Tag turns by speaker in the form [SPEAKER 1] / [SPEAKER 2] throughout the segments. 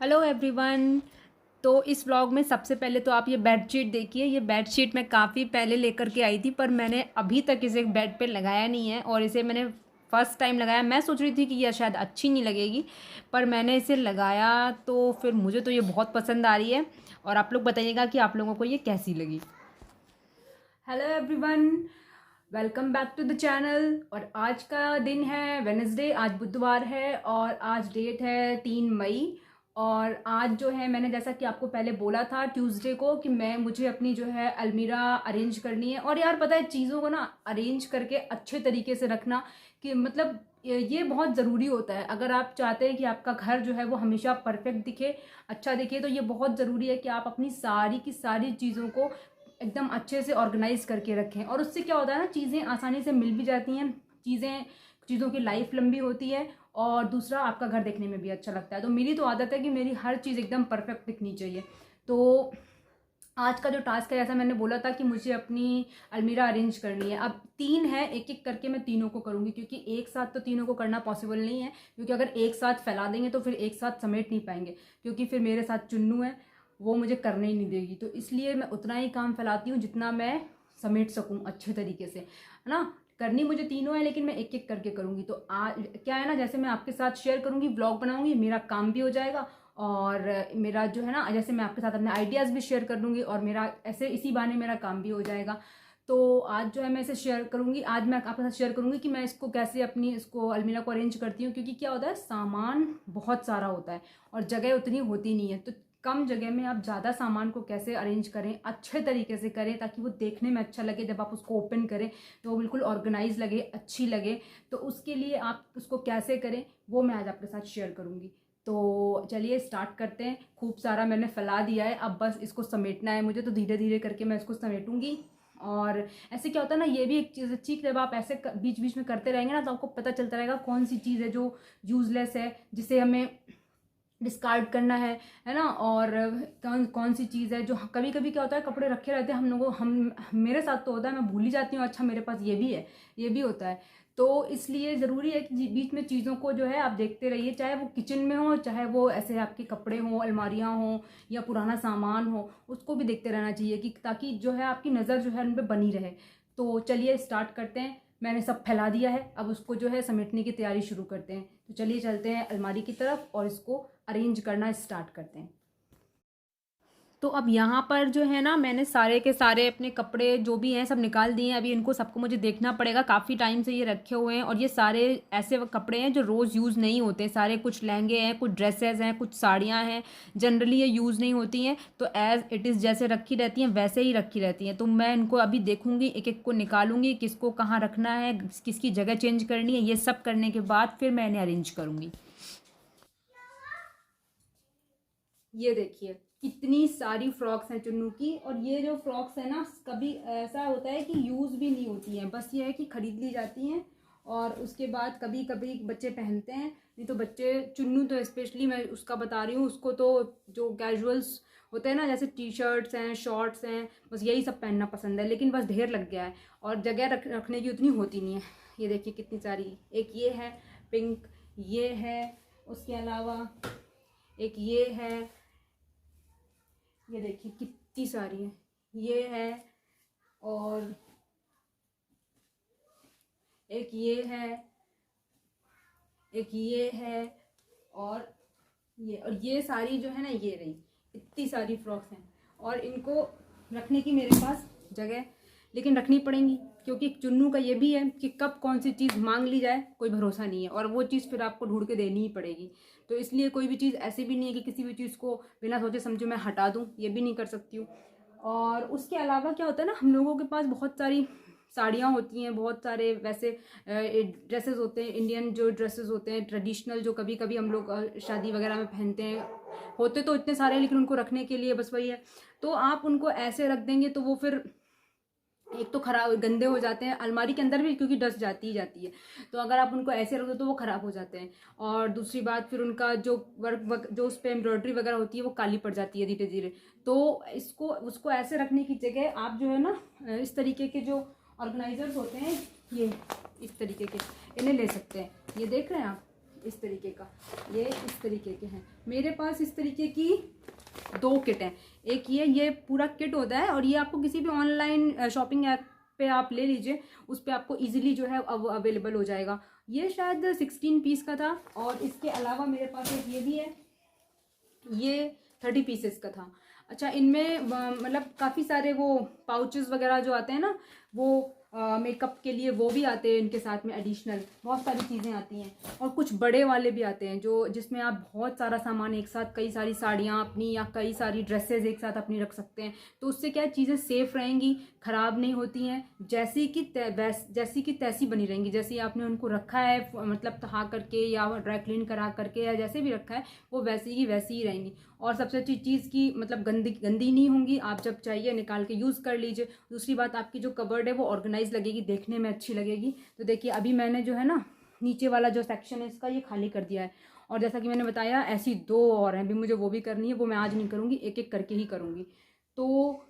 [SPEAKER 1] Hello everyone. तो इस vlog में सबसे पहले तो आप ये बेडशीट देखिए। ये बेडशीट मैं काफ़ी पहले लेकर के आई थी, पर मैंने अभी तक इसे बेड पे लगाया नहीं है और इसे मैंने फ़र्स्ट टाइम लगाया। मैं सोच रही थी कि यह शायद अच्छी नहीं लगेगी, पर मैंने इसे लगाया तो फिर मुझे तो ये बहुत पसंद आ रही है। और आप लोग बताइएगा कि आप लोगों को ये कैसी लगी। Hello everyone, welcome back to the channel. और आज का दिन है वेडनेसडे, आज बुधवार है और आज डेट है 3 मई। और आज जो है मैंने जैसा कि आपको पहले बोला था ट्यूसडे को कि मुझे अपनी जो है अलमीरा अरेंज करनी है। और यार पता है चीज़ों को ना अरेंज करके अच्छे तरीके से रखना कि मतलब ये बहुत ज़रूरी होता है। अगर आप चाहते हैं कि आपका घर जो है वो हमेशा परफेक्ट दिखे, अच्छा दिखे, तो ये बहुत ज़रूरी है कि आप अपनी सारी की सारी चीज़ों को एकदम अच्छे से ऑर्गेनाइज करके रखें। और उससे क्या होता है ना, चीज़ें आसानी से मिल भी जाती हैं, चीज़ों की लाइफ लंबी होती है और दूसरा आपका घर देखने में भी अच्छा लगता है। तो मेरी तो आदत है कि मेरी हर चीज़ एकदम परफेक्ट दिखनी चाहिए। तो आज का जो टास्क है, जैसा मैंने बोला था कि मुझे अपनी अलमीरा अरेंज करनी है। अब 3 है, एक एक करके मैं तीनों को करूँगी, क्योंकि एक साथ तो तीनों को करना पॉसिबल नहीं है। क्योंकि अगर एक साथ फैला देंगे तो फिर एक साथ समेट नहीं पाएंगे, क्योंकि फिर मेरे साथ चुन्नू है, वो मुझे करने ही नहीं देगी। तो इसलिए मैं उतना ही काम फैलाती हूँ जितना मैं समेट सकूँ अच्छे तरीके से, है ना। करनी मुझे तीनों है, लेकिन मैं एक एक करके करूँगी। तो आज क्या है ना, जैसे मैं आपके साथ शेयर करूँगी, ब्लॉग बनाऊँगी, मेरा काम भी हो जाएगा और मेरा जो है ना, जैसे मैं आपके साथ अपने आइडियाज़ भी शेयर कर लूँगी और मेरा ऐसे इसी बहाने मेरा काम भी हो जाएगा। तो आज जो है मैं इसे शेयर करूँगी, आज मैं आपके साथ शेयर करूँगी कि मैं इसको कैसे अपनी इसको अलमीरा को अरेंज करती हूँ। क्योंकि क्या होता है, सामान बहुत सारा होता है और जगह उतनी होती नहीं है। तो कम जगह में आप ज़्यादा सामान को कैसे अरेंज करें, अच्छे तरीके से करें, ताकि वो देखने में अच्छा लगे, जब आप उसको ओपन करें तो वो बिल्कुल ऑर्गेनाइज लगे, अच्छी लगे। तो उसके लिए आप उसको कैसे करें वो मैं आज आपके साथ शेयर करूँगी। तो चलिए स्टार्ट करते हैं। खूब सारा मैंने फैला दिया है, अब बस इसको समेटना है मुझे। तो धीरे धीरे करके मैं इसको समेटूंगी। और ऐसे क्या होता है ना, ये भी एक चीज़ अच्छी, जब आप ऐसे बीच बीच में करते रहेंगे ना, तो आपको पता चलता रहेगा कौन सी चीज़ है जो यूजलेस है, जिसे हमें डिस्कार्ड करना है ना। और कौन कौन सी चीज़ है जो, कभी कभी क्या होता है कपड़े रखे रहते हैं हम लोगों, हम मेरे साथ तो होता है, मैं भूल ही जाती हूँ, अच्छा मेरे पास ये भी है, ये भी होता है। तो इसलिए ज़रूरी है कि बीच में चीज़ों को जो है आप देखते रहिए, चाहे वो किचन में हो, चाहे वो ऐसे आपके कपड़े हों, अलमारियाँ हों, या पुराना सामान हो, उसको भी देखते रहना चाहिए, कि ताकि जो है आपकी नज़र जो है उन पर बनी रहे। तो चलिए स्टार्ट करते हैं। मैंने सब फैला दिया है, अब उसको जो है समेटने की तैयारी शुरू करते हैं। तो चलिए चलते हैं अलमारी की तरफ और इसको अरेंज करना स्टार्ट करते हैं। तो अब यहाँ पर जो है ना, मैंने सारे के सारे अपने कपड़े जो भी हैं सब निकाल दिए हैं। अभी इनको सबको मुझे देखना पड़ेगा, काफ़ी टाइम से ये रखे हुए हैं और ये सारे ऐसे कपड़े हैं जो रोज़ यूज़ नहीं होते सारे। कुछ लहंगे हैं, कुछ ड्रेसेस हैं, कुछ साड़ियाँ हैं, जनरली ये यूज़ नहीं होती हैं। तो एज़ इट इज़ जैसे रखी रहती हैं वैसे ही रखी रहती हैं। तो मैं इनको अभी देखूँगी, एक एक को निकालूंगी, किसको कहाँ रखना है, किसकी जगह चेंज करनी है, ये सब करने के बाद फिर मैं इन्हें अरेंज करूँगी। ये देखिए कितनी सारी फ्रॉक्स हैं चुन्नू की। और ये जो फ्रॉक्स है ना, कभी ऐसा होता है कि यूज़ भी नहीं होती हैं, बस ये है कि ख़रीद ली जाती हैं और उसके बाद कभी कभी बच्चे पहनते हैं। नहीं तो बच्चे, चुन्नू तो स्पेशली मैं उसका बता रही हूँ, उसको तो जो कैजुअल्स होते हैं ना, जैसे टी शर्ट्स हैं, शॉर्ट्स हैं, बस यही सब पहनना पसंद है। लेकिन बस ढेर लग गया है और जगह रखने की उतनी होती नहीं है। ये देखिए कितनी सारी, एक ये है पिंक, ये है, उसके अलावा एक ये है, ये देखिए कितनी सारी है, ये है, और एक ये है, एक ये है, और ये सारी जो है ना, ये रही इतनी सारी फ्रॉक्स हैं। और इनको रखने की मेरे पास जगह, लेकिन रखनी पड़ेंगी, क्योंकि चुन्नू का ये भी है कि कब कौन सी चीज़ मांग ली जाए कोई भरोसा नहीं है, और वो चीज़ फिर आपको ढूंढ के देनी ही पड़ेगी। तो इसलिए कोई भी चीज़ ऐसी भी नहीं है कि किसी भी चीज़ को बिना सोचे समझे मैं हटा दूँ, ये भी नहीं कर सकती हूँ। और उसके अलावा क्या होता है ना, हम लोगों के पास बहुत सारी साड़ियाँ होती हैं, बहुत सारे वैसे ड्रेसेस होते हैं, इंडियन जो ड्रेसेस होते हैं ट्रेडिशनल, जो कभी कभी हम लोग शादी वगैरह में पहनते हैं। होते तो इतने सारे, लेकिन उनको रखने के लिए बस वही है। तो आप उनको ऐसे रख देंगे तो वो फिर एक तो खराब, गंदे हो जाते हैं अलमारी के अंदर भी, क्योंकि डस्ट जाती ही जाती है। तो अगर आप उनको ऐसे रख दो तो वो ख़राब हो जाते हैं। और दूसरी बात, फिर उनका जो वर्क जो उस पर एम्ब्रॉयडरी वगैरह होती है वो काली पड़ जाती है धीरे धीरे। तो इसको उसको ऐसे रखने की जगह आप जो है ना, इस तरीके के जो ऑर्गेनाइजर्स होते हैं, ये इस तरीके के, इन्हें ले सकते हैं। ये देख रहे हैं आप, इस तरीके का, ये इस तरीके के हैं मेरे पास। इस तरीके की 2 किट हैं। एक ये पूरा किट होता है और ये आपको किसी भी ऑनलाइन शॉपिंग ऐप पे आप ले लीजिए, उस पर आपको इजीली जो है अब अवेलेबल हो जाएगा। ये शायद 16 पीस का था। और इसके अलावा मेरे पास एक ये भी है, ये 30 पीसेस का था। अच्छा, इनमें मतलब काफ़ी सारे वो पाउचेस वगैरह जो आते हैं ना, वो मेकअप के लिए वो भी आते हैं इनके साथ में, एडिशनल बहुत सारी चीज़ें आती हैं। और कुछ बड़े वाले भी आते हैं जो जिसमें आप बहुत सारा सामान एक साथ, कई सारी साड़ियाँ अपनी या कई सारी ड्रेसेस एक साथ अपनी रख सकते हैं। तो उससे क्या चीज़ें सेफ़ रहेंगी, ख़राब नहीं होती हैं, जैसी की तैसी बनी रहेंगी। जैसे आपने उनको रखा है, मतलब तहा करके या ड्राई क्लीन करा करके या जैसे भी रखा है, वो वैसी की वैसी ही रहेंगी। और सबसे अच्छी चीज़ की मतलब गंदी नहीं होंगी, आप जब चाहिए निकाल के यूज़ कर लीजिए। दूसरी बात, आपकी जो कबर्ड है वो ऑर्गेनाइज लगेगी, देखने में अच्छी लगेगी। तो देखिए अभी मैंने जो है ना नीचे वाला जो सेक्शन है इसका ये खाली कर दिया है। और जैसा कि मैंने बताया, ऐसी 2 और हैं, अभी मुझे वो भी करनी है, वो मैं आज नहीं करूँगी, एक एक करके ही करूँगी। तो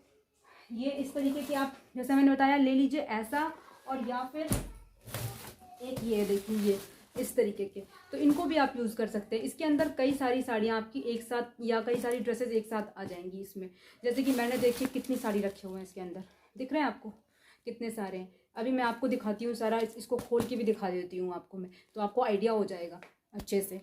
[SPEAKER 1] ये इस तरीके की आप जैसा मैंने बताया ले लीजिए ऐसा। और या फिर एक ये देखिए, ये इस तरीके के, तो इनको भी आप यूज़ कर सकते हैं। इसके अंदर कई सारी साड़ियाँ आपकी एक साथ या कई सारी ड्रेसेस एक साथ आ जाएंगी इसमें। जैसे कि मैंने देखिए कितनी साड़ी रखे हुए हैं इसके अंदर, दिख रहे हैं आपको कितने सारे हैं। अभी मैं आपको दिखाती हूँ सारा, इसको खोल के भी दिखा देती हूँ आपको मैं, तो आपको आइडिया हो जाएगा अच्छे से।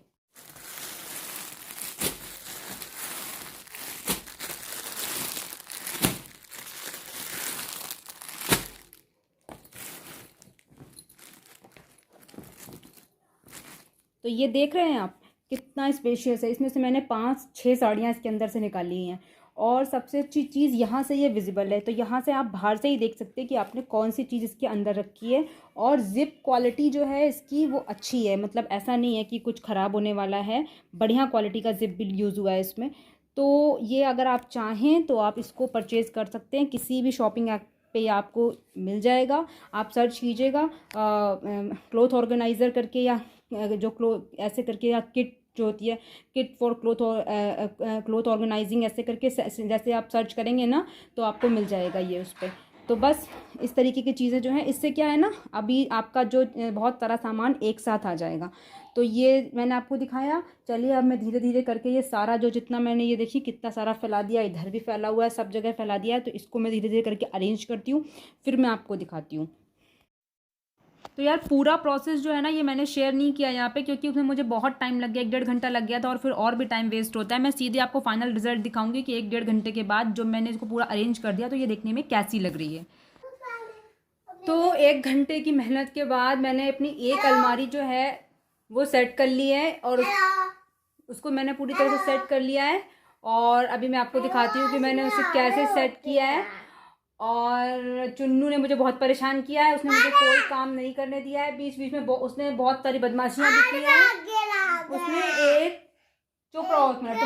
[SPEAKER 1] तो ये देख रहे हैं आप कितना स्पेशियस है। इसमें से मैंने 5-6 साड़ियाँ इसके अंदर से निकाली हैं। और सबसे अच्छी चीज़ यहाँ से ये विजिबल है, तो यहाँ से आप बाहर से ही देख सकते हैं कि आपने कौन सी चीज़ इसके अंदर रखी है। और ज़िप क्वालिटी जो है इसकी वो अच्छी है, मतलब ऐसा नहीं है कि कुछ ख़राब होने वाला है, बढ़िया क्वालिटी का ज़िप भी यूज़ हुआ है इसमें। तो ये अगर आप चाहें तो आप इसको परचेज़ कर सकते हैं, किसी भी शॉपिंग ऐप पे आपको मिल जाएगा। आप सर्च कीजिएगा क्लॉथ ऑर्गेनाइज़र करके, या जो क्लोथ ऐसे करके, या किट जो होती है, किट फॉर क्लॉथ ऑर्गेनाइजिंग ऐसे करके, जैसे आप सर्च करेंगे ना तो आपको मिल जाएगा ये उस पर। तो बस इस तरीके की चीज़ें जो हैं, इससे क्या है ना, अभी आपका जो बहुत सारा सामान एक साथ आ जाएगा। तो ये मैंने आपको दिखाया। चलिए अब मैं धीरे धीरे करके ये सारा जो जितना मैंने ये देखिए कितना सारा फैला दिया, इधर भी फैला हुआ है, सब जगह फैला दिया है। तो इसको मैं धीरे धीरे करके अरेंज करती हूँ, फिर मैं आपको दिखाती हूँ। तो यार पूरा प्रोसेस जो है ना ये मैंने शेयर नहीं किया यहाँ पे, क्योंकि उसमें मुझे बहुत टाइम लग गया, 1-1.5 घंटा लग गया था, और फिर और भी टाइम वेस्ट होता है। मैं सीधे आपको फाइनल रिजल्ट दिखाऊंगी कि 1-1.5 घंटे के बाद जब मैंने इसको पूरा अरेंज कर दिया तो ये देखने में कैसी लग रही है। तो 1 घंटे की मेहनत के बाद मैंने अपनी एक अलमारी जो है वो सेट कर ली है, और उसको मैंने पूरी तरह से सेट कर लिया है। और अभी मैं आपको दिखाती हूँ कि मैंने उसे कैसे सेट किया है। और चुन्नू ने मुझे बहुत परेशान किया है, उसने मुझे कोई काम नहीं करने दिया है, बीच बीच में उसने बहुत सारी बदमाशियां भी की हैं। उसने एक चुप रहो, एक मिनट,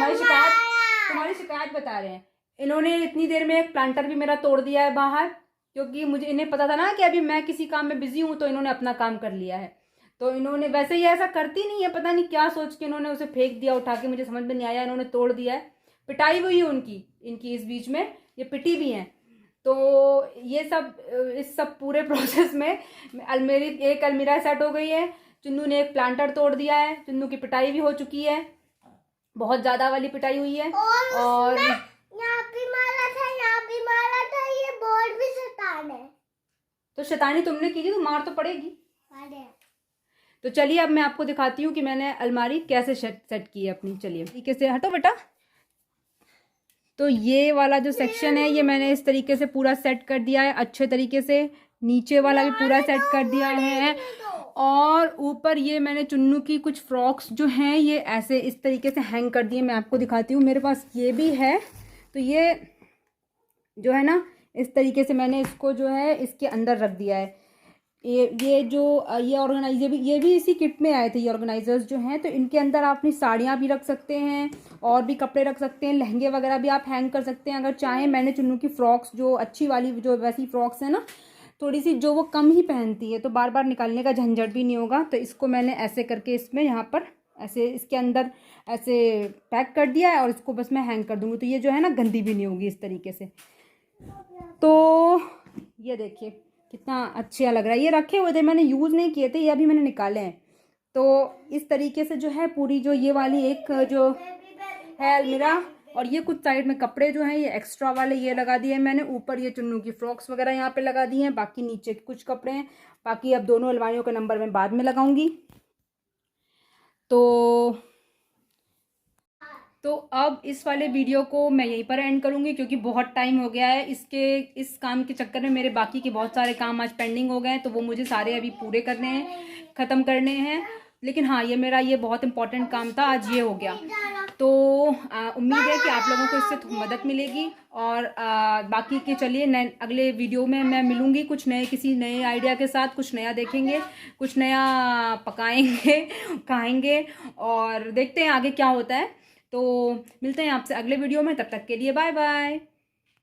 [SPEAKER 1] तुम्हारी शिकायत बता रहे हैं। इन्होंने इतनी देर में एक प्लांटर भी मेरा तोड़ दिया है बाहर, क्योंकि मुझे इन्हें पता था ना कि अभी मैं किसी काम में बिजी हूँ, तो इन्होंने अपना काम कर लिया है। तो इन्होंने, वैसे ही ऐसा करती नहीं है, पता नहीं क्या सोच के इन्होंने उसे फेंक दिया उठा के, मुझे समझ में नहीं आया, इन्होंने तोड़ दिया है। पिटाई हुई है इनकी इस बीच में, ये पिटी भी हैं। तो ये सब, इस सब पूरे प्रोसेस में मेरी एक अलमीरा सेट हो गई है, चुन्नू ने एक प्लांटर तोड़ दिया है, चुन्नू की पिटाई भी हो चुकी है, बहुत ज़्यादा वाली पिटाई हुई है। और यहाँ भी मारा था, ये बोर्ड भी शैतान है। तो शैतानी तुमने की थी तो मार तो पड़ेगी। तो चलिए अब मैं आपको दिखाती हूँ कि मैंने अलमारी कैसे सेट की है अपनी। चलिए तरीके से, हटो बेटा। तो ये वाला जो सेक्शन है ये मैंने इस तरीके से पूरा सेट कर दिया है अच्छे तरीके से, नीचे वाला भी पूरा सेट कर दिया है। और ऊपर ये मैंने चुन्नू की कुछ फ्रॉक्स जो हैं ये ऐसे इस तरीके से हैंग कर दिए। मैं आपको दिखाती हूँ, मेरे पास ये भी है। तो ये जो है ना इस तरीके से मैंने इसको जो है इसके अंदर रख दिया है। ये जो ये ऑर्गेनाइजर ये भी इसी किट में आए थे, ये ऑर्गेनाइजर्स जो हैं। तो इनके अंदर आप अपनी साड़ियाँ भी रख सकते हैं, और भी कपड़े रख सकते हैं, लहंगे वगैरह भी आप हैंग कर सकते हैं अगर चाहें। मैंने चुन्नू की फ्रॉक्स जो अच्छी वाली, जो वैसी फ्रॉक्स है ना थोड़ी सी, जो वो कम ही पहनती है, तो बार बार निकालने का झंझट भी नहीं होगा। तो इसको मैंने ऐसे करके इसमें यहाँ पर ऐसे इसके अंदर ऐसे पैक कर दिया है, और इसको बस मैं हैंग कर दूँगी। तो ये जो है ना गंदी भी नहीं होगी इस तरीके से। तो ये देखिए कितना अच्छा लग रहा है। ये रखे हुए थे, मैंने यूज़ नहीं किए थे, ये अभी मैंने निकाले हैं। तो इस तरीके से जो है पूरी जो ये वाली एक जो है अलमीरा, और ये कुछ साइड में कपड़े जो हैं ये एक्स्ट्रा वाले ये लगा दिए हैं मैंने। ऊपर ये चुन्नू की फ्रॉक्स वगैरह यहाँ पे लगा दी हैं, बाकी नीचे कुछ कपड़े हैं। बाकी अब दोनों अलमारियों का नंबर मैं बाद में लगाऊंगी। तो अब इस वाले वीडियो को मैं यहीं पर एंड करूंगी, क्योंकि बहुत टाइम हो गया है। इस काम के चक्कर में मेरे बाकी के बहुत सारे काम आज पेंडिंग हो गए हैं, तो वो मुझे सारे अभी पूरे करने हैं, ख़त्म करने हैं। लेकिन हाँ, ये मेरा ये बहुत इंपॉर्टेंट काम था, आज ये हो गया। तो उम्मीद है कि आप लोगों को इससे मदद मिलेगी। और बाकी के चलिए अगले वीडियो में मैं मिलूंगी कुछ नए, किसी नए आइडिया के साथ। कुछ नया देखेंगे, कुछ नया पकाएंगे खाएंगे, और देखते हैं आगे क्या होता है। तो मिलते हैं आपसे अगले वीडियो में, तब तक के लिए बाय बाय।